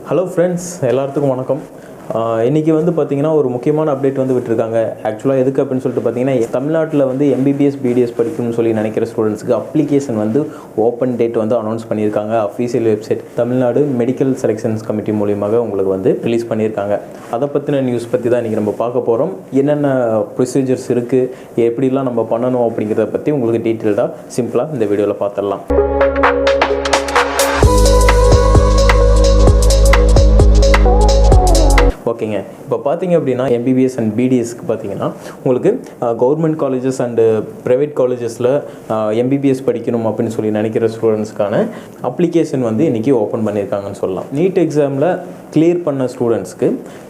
Hello friends, எல்லாத்துக்கும் வணக்கம். இன்றைக்கி வந்து பார்த்திங்கன்னா ஒரு முக்கியமான அப்டேட் வந்து விட்டுருக்காங்க. ஆக்சுவலாக எதுக்கு அப்படின்னு சொல்லிட்டு பார்த்தீங்கன்னா, தமிழ்நாட்டில் வந்து எம்பிபிஎஸ் பிடிஎஸ் படிக்கணும்னு சொல்லி நினைக்கிற ஸ்டூடெண்ட்ஸ்க்கு அப்ளிகேஷன் வந்து ஓப்பன் டேட் வந்து அனௌன்ஸ் பண்ணியிருக்காங்க. Official website Tamil Nadu medical selections committee மூலியமாக உங்களுக்கு வந்து ரிலீஸ் பண்ணியிருக்காங்க. அதை பற்றின நியூஸ் பற்றி தான் இன்றைக்கி நம்ம பார்க்க போகிறோம். என்னென்ன ப்ரொசீஜர்ஸ் இருக்குது, எப்படிலாம் நம்ம பண்ணணும் அப்படிங்கிறத பற்றி உங்களுக்கு டீட்டெயில்டாக சிம்பிளாக இந்த வீடியோவில் பார்த்துடலாம். ஓகேங்க, இப்போ பார்த்தீங்க அப்படின்னா எம்பிபிஎஸ் அண்ட் பிடிஎஸ்க்கு பார்த்தீங்கன்னா உங்களுக்கு கவர்மெண்ட் காலேஜஸ் அண்டு ப்ரைவேட் காலேஜஸில் எம்பிபிஎஸ் படிக்கணும் அப்படின்னு சொல்லி நினைக்கிற ஸ்டூடெண்ட்ஸ்க்கான அப்ளிகேஷன் வந்து இன்றைக்கி ஓப்பன் பண்ணியிருக்காங்கன்னு சொல்லலாம். நீட் எக்ஸாமில் கிளியர் பண்ண ஸ்டூடெண்ட்ஸ்க்கு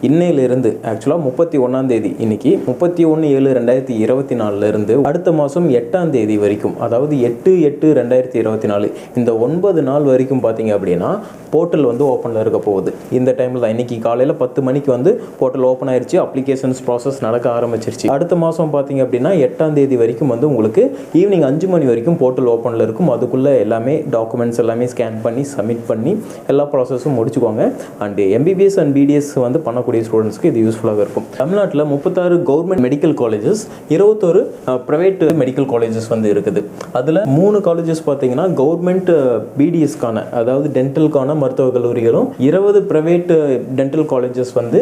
இன்னையிலிருந்து ஆக்சுவலாக 31 இன்றைக்கி 31/7/2024 அடுத்த மாதம் 8 வரைக்கும், அதாவது 8/8/2024 இந்த 9 நாள் வரைக்கும் பார்த்தீங்க அப்படின்னா போர்ட்டல் வந்து ஓப்பனில் இருக்க போகுது. இந்த டைமில் தான் இன்றைக்கி காலையில் 10 மணிக்கு வந்து போர்ட்டல் ஓப்பன் ஆயிடுச்சு. அப்ளிகேஷன்ஸ் ப்ராசஸ் நடக்க ஆரம்பிச்சிருச்சு. அடுத்த மாதம் பார்த்தீங்க அப்படின்னா 8 வரைக்கும் வந்து உங்களுக்கு ஈவினிங் 5 மணி வரைக்கும் போர்ட்டல் ஓப்பனில் இருக்கும். அதுக்குள்ளே எல்லாமே டாக்குமெண்ட்ஸ் எல்லாமே ஸ்கேன் பண்ணி சப்மிட் பண்ணி எல்லா ப்ராசஸும் முடிச்சுக்கோங்க. அண்டு எம்பிபிஎஸ் அண்ட் பிடிஎஸ் வந்து பண்ணக்கூடிய ஸ்டூடெண்ட்ஸ்க்கு இது யூஸ்ஃபுல்லாக இருக்கும். தமிழ்நாட்டில் 36 government medical colleges, 21 private medical colleges வந்து இருக்குது. அதில் 3 காலேஜஸ் பார்த்தீங்கன்னா கவர்மெண்ட் பிடிஎஸ்க்கான, அதாவது டென்டலுக்கான மருத்துவக் கல்லூரிகளும் 20 ப்ரைவேட் டென்டல் காலேஜஸ் வந்து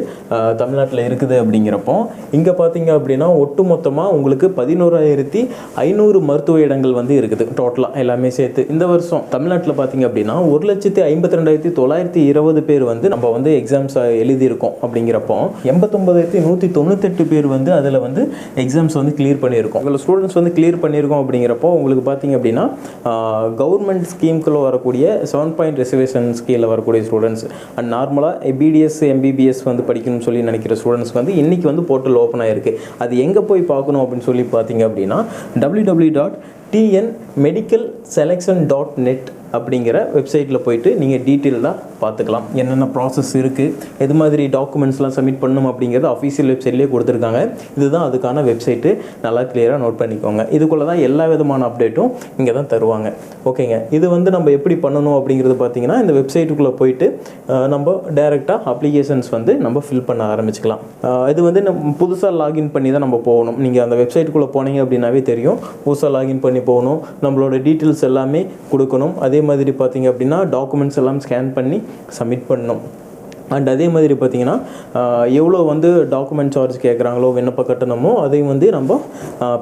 தமிழ்நாட்டில் இருக்குது. அப்படிங்கிறப்போ இங்கே பார்த்தீங்க அப்படின்னா ஒட்டு மொத்தமாக உங்களுக்கு 11,500 மருத்துவ இடங்கள் வந்து இருக்குது டோட்டலாக எல்லாமே சேர்த்து. இந்த வருஷம் தமிழ்நாட்டில் பார்த்தீங்க அப்படின்னா 1,52,920 பேர் வந்து நம்ம வந்து எக்ஸாம்ஸ் எழுதியிருக்கோம். அப்படிங்கிறப்போ 89,198 பேர் வந்து அதில் வந்து எக்ஸாம்ஸ் வந்து கிளியர் பண்ணியிருக்கோம். அதில் ஸ்டூடெண்ட்ஸ் வந்து கிளியர் பண்ணியிருக்கோம். அப்படிங்கிறப்போ உங்களுக்கு பார்த்தீங்க அப்படின்னா கவர்மெண்ட் ஸ்கீம்குள்ளே வரக்கூடிய 7 பாயிண்ட் ரிசர்வேஷன் ஸ்கீமில் வரக்கூடிய ஸ்டூடெண்ட்ஸ் அண்ட் நார்மலாக பிடிஎஸ் எம்பிபிஎஸ் வந்து படிக்கணும்னு சொல்லி நினைக்கிற ஸ்டூடெண்ட்ஸ் வந்து இன்றைக்கி வந்து போர்ட்டல் ஓப்பன் ஆகிருக்கு. அது எங்கே போய் பார்க்கணும் அப்படின்னு சொல்லி பார்த்தீங்க அப்படின்னா www.tnmedicalselection.net அப்படிங்கிற வெப்சைட்டில் போயிட்டு நீங்கள் டீட்டெயிலாக பார்த்துக்கலாம். என்னென்ன ப்ராசஸ் இருக்குது, எது மாதிரி டாக்குமெண்ட்ஸ்லாம் சப்மிட் பண்ணணும் அப்படிங்கிறது அஃபீஷியல் வெப்சைட்லேயே கொடுத்துருக்காங்க. இதுதான் அதுக்கான வெப்சைட்டு, நல்லா கிளியராக நோட் பண்ணிக்கோங்க. இதுக்குள்ளே தான் எல்லா விதமான அப்டேட்டும் இங்கே தான் தருவாங்க. ஓகேங்க, இது வந்து நம்ம எப்படி பண்ணணும் அப்படிங்கிறது பார்த்தீங்கன்னா இந்த வெப்சைட்டுக்குள்ளே போயிட்டு நம்ம டைரெக்டாக அப்ளிகேஷன்ஸ் வந்து நம்ம ஃபில் பண்ண ஆரம்பிச்சுக்கலாம். இது வந்து நம்ம புதுசாக லாகின் பண்ணி தான் நம்ம போகணும். நீங்கள் அந்த வெப்சைட்டுக்குள்ளே போனீங்க அப்படின்னாவே தெரியும். புதுசாக லாகின் பண்ணி போகணும், நம்மளோட டீட்டெயில்ஸ் எல்லாமே கொடுக்கணும். அதே மாதிரி பார்த்தீங்க அப்படின்னா டாக்குமெண்ட்ஸ் எல்லாம் ஸ்கேன் பண்ணி சப்மிட் பண்ணணும். அண்ட் அதே மாதிரி பார்த்தீங்கன்னா எவ்வளோ வந்து டாக்குமெண்ட் சார்ஜ் கேட்குறாங்களோ, விண்ணப்ப கட்டணமோ அதையும் வந்து நம்ம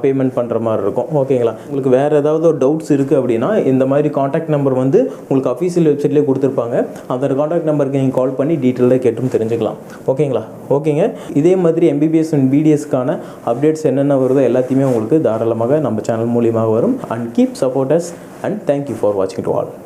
பேமெண்ட் பண்ணுற மாதிரி இருக்கும். ஓகேங்களா, உங்களுக்கு வேறு ஏதாவது ஒரு டவுட்ஸ் இருக்குது அப்படின்னா இந்த மாதிரி காண்டாக்ட் நம்பர் வந்து உங்களுக்கு அஃபீஷியல் வெப்சைட்லேயே கொடுத்துருப்பாங்க. அந்த காண்டாக்ட் நம்பருக்கு நீங்கள் கால் பண்ணி டீட்டெயிலாக கேட்டும் தெரிஞ்சுக்கலாம். ஓகேங்களா, ஓகேங்க. இதே மாதிரி எம்பிபிஎஸ் அண்ட் பிடிஎஸ்க்கான அப்டேட்ஸ் என்னென்ன வருதோ எல்லாத்தையுமே உங்களுக்கு தாராளமாக நம்ம சேனல் மூலியமாக வரும். And keep support us and thank you for வாட்சிங் டு ஆல்.